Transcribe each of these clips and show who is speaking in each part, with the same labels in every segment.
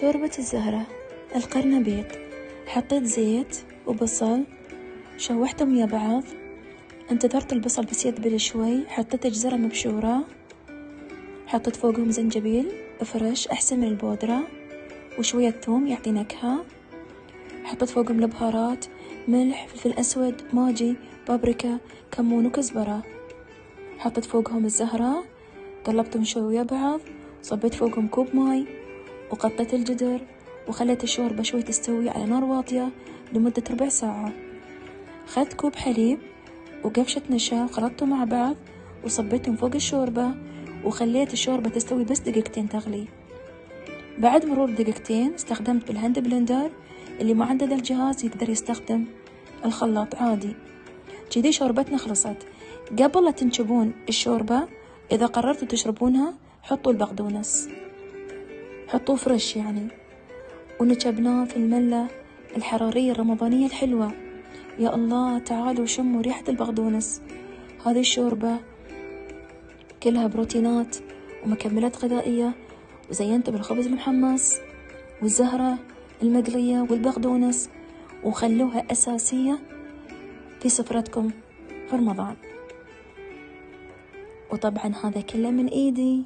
Speaker 1: شوربة الزهرة. القرنبيط، حطيت زيت وبصل، شوحتهم ويا بعض، انتظرت البصل بس يذبل شوي، حطيت جزرة مبشورة، حطيت فوقهم زنجبيل فريش أحسن من البودرة، وشوية ثوم يعطي نكهة، حطيت فوقهم البهارات، ملح، فلفل أسود، ماجي، بابريكا، كمون وكزبرة، حطيت فوقهم الزهرة، قلبتهم شوي ويا بعض، صبيت فوقهم كوب ماي، وغطيت الجدر، وخليت الشوربة شوي تستوي على نار واطية لمدة ربع ساعة. خذت كوب حليب وقفشة نشا وخلطتهم مع بعض وصبيتهم فوق الشوربة، وخليت الشوربة تستوي بس دقيقتين تغلي. بعد مرور دقيقتين استخدمت بالهاند بلندر، اللي ما عنده ذا الجهاز يقدر يستخدم الخلاط عادي. كذي شوربتنا خلصت. قبل لا تنشبون الشوربة، إذا قررتوا تشربونها حطوا البقدونس، حطوه فريش يعني، ونشبناه في الملة الحرارية الرمضانية الحلوة. يا الله، تعالوا شموا ريحة البقدونس. هذه الشوربة كلها بروتينات ومكملات غذائية، وزينته بالخبز المحمص والزهرة المقلية والبقدونس، وخلوها أساسية في سفرتكم في رمضان. وطبعا هذا كله من إيدي.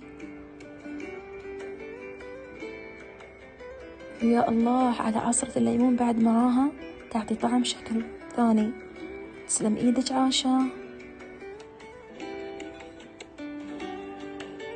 Speaker 1: يا الله على عصرة الليمون بعد معاها، تعطي طعم شكل ثاني. تسلم إيدك عاشا.